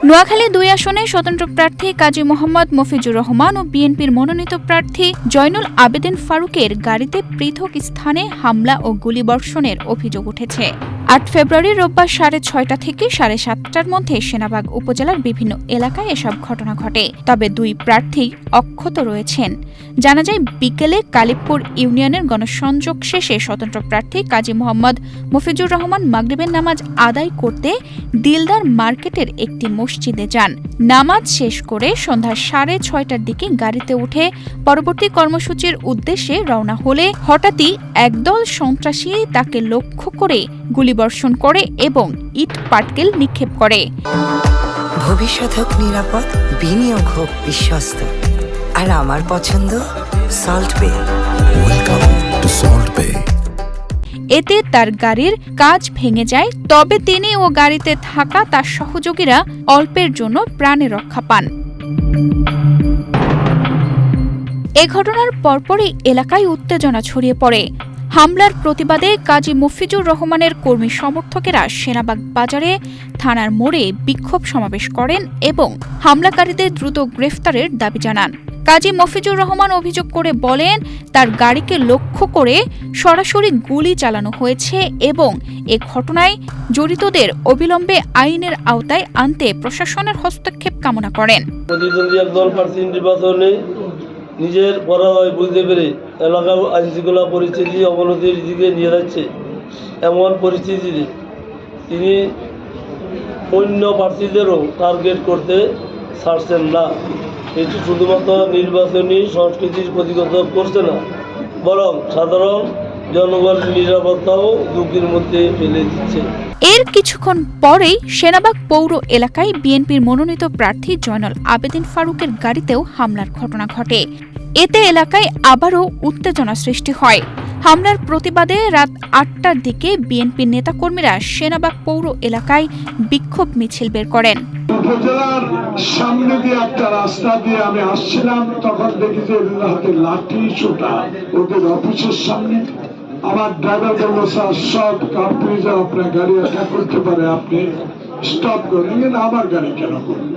নোয়াখালী ২ আসনে স্বতন্ত্র প্রার্থী কাজী মোহাম্মদ মফিজুর রহমান ও বিএনপির মনোনীত প্রার্থী জয়নুল আবেদিন ফারুকের গাড়িতে পৃথক স্থানে হামলা ও গুলিবর্ষণের অভিযোগ উঠেছে। ৮ ফেব্রুয়ারি রোববার ৬:৩০ থেকে ৭:৩০টার মধ্যে সেনাবাগ উপজেলার বিভিন্ন এলাকায় এসব ঘটনা ঘটে। তবে ২ প্রার্থী অক্ষত রয়েছেন। জানা যায়, বিকেলে কালিবপুর ইউনিয়নের গণসংযোগ শেষে স্বতন্ত্র প্রার্থী কাজী মোহাম্মদ মফিজুর রহমান মাগরিবের নামাজ আদায় করতে দিলদার মার্কেটের একটি মসজিদে যান। নামাজ শেষ করে সন্ধ্যা ৬:৩০টার দিকে গাড়িতে উঠে পরবর্তী কর্মসূচির উদ্দেশ্যে রওনা হলে হঠাৎই একদল সন্ত্রাসী তাকে লক্ষ্য করে গুলিবর্ষণ করে এবং ইট পাটকেল নিক্ষেপ করে। ভবিষ্যৎ হোক নিরাপদ, বিনিয়োগ হোক বিশ্বস্ত, আর আমার পছন্দ সল্ট বে। ওয়েলকাম টু সল্ট বে। এতে তার গাড়ির কাঁচ ভেঙে যায়, তবে তিনি ও গাড়িতে থাকা তার সহযোগীরা অল্পের জন্য প্রাণে রক্ষা পান। এ ঘটনার পরপরই এলাকায় উত্তেজনা ছড়িয়ে পড়ে। হামলার প্রতিবাদে কাজী মফিজুর রহমানের কর্মী সমর্থকেরা সেনাবাগ বাজারে থানার মোড়ে বিক্ষোভ সমাবেশ করেন এবং হামলাকারীদের দ্রুত গ্রেফতারের দাবি জানান। কাজী মফিজুর রহমান অভিযোগ করে বলেন, তার গাড়িকে লক্ষ্য করে সরাসরি গুলি চালানো হয়েছে এবং এ ঘটনায় জড়িতদের অবিলম্বে আইনের আওতায় আনতে প্রশাসনের হস্তক্ষেপ কামনা করেন। প্রতিদ্বন্দ্বী একদল প্রার্থী নির্বাচনে নিজের পরাজয় বুঝতে পেরে এলাকার আইনশৃঙ্খলা পরিস্থিতি অবনতির দিকে নিয়ে যাচ্ছে। এমন পরিস্থিতিতে তিনি অন্য প্রার্থীদেরও টার্গেট করতে ছাড়ছেন না। এটি শুধুমাত্র নির্বাচনী সংস্কৃতির প্রতিগত করছে না, বরং সাধারণ জনগণের নিরাপত্তাও ঝুঁকির মধ্যে ফেলে দিচ্ছে। এর কিছুক্ষণ পরেই সেনাবাগ পৌর এলাকায় বিএনপির মনোনীত প্রার্থী জয়নুল আবেদিন ফারুকের গাড়িতেও হামলার ঘটনা ঘটে। এতে এলাকায় আবারও উত্তেজনা সৃষ্টি হয়। হামলার প্রতিবাদে রাত ৮টার দিকে বিএনপির নেতাকর্মীরা সেনাবাগ পৌর এলাকায় বিক্ষোভ মিছিল বের করেন। উপজেলার সামনে দিয়ে একটা রাস্তা দিয়ে আমি আসছিলাম, তখন দেখি যে হাতে লাঠি ছোটা ওদের অফিসের সামনে। আমার ড্রাইভার বললো, স্যার সব কার্পুরিজার আপনার গাড়ি অ্যাটাক করতে পারে, আপনি স্টপ করেন। কিন্তু আমার গাড়ি কেন করবেন?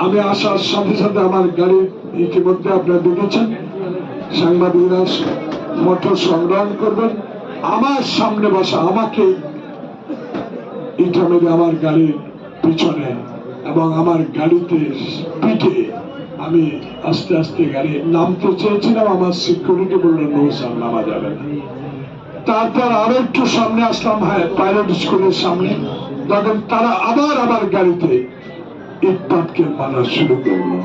আমি আসার সাথে সাথে আমার গাড়ি ইতিমধ্যে আপনারা দেখেছেন, সাংবাদিকরা ফটো সংগ্রহ করবেন, আমার সামনে বসা আমাকে ইটা মেরে আমার গাড়ির পিছনে এবং আমার গাড়িতে পিঠে আমি আস্তে আস্তে গাড়ি নামতে চেয়েছিলাম। আমার সিকিউরিটি বললো, নো স্যার, নামা যাবে না। তারপর আরো একটু সামনে আসলাম, হ্যাঁ, পাইলট স্কুলের সামনে, তখন তারা আবার আমার গাড়িতে ইট পাটকেল মারা শুরু করলো।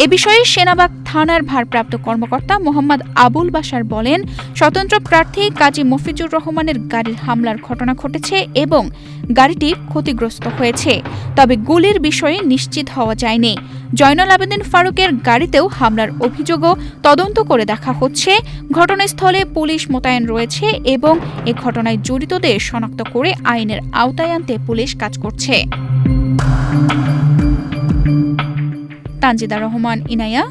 এ বিষয়ে সেনাবাগ থানার ভারপ্রাপ্ত কর্মকর্তা মোহাম্মদ আবুল বাশার বলেন, স্বতন্ত্র প্রার্থী কাজী মফিজুর রহমানের গাড়ির হামলার ঘটনা ঘটেছে এবং গাড়িটি ক্ষতিগ্রস্ত হয়েছে, তবে গুলির বিষয়ে নিশ্চিত হওয়া যায়নি। জয়নুল আবেদিন ফারুকের গাড়িতেও হামলার অভিযোগও তদন্ত করে দেখা হচ্ছে। ঘটনাস্থলে পুলিশ মোতায়েন রয়েছে এবং এ ঘটনায় জড়িতদের শনাক্ত করে আইনের আওতায় আনতে পুলিশ কাজ করছে। তানজিদা রহমান, ইনায়া,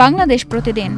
বাংলাদেশ প্রতিদিন।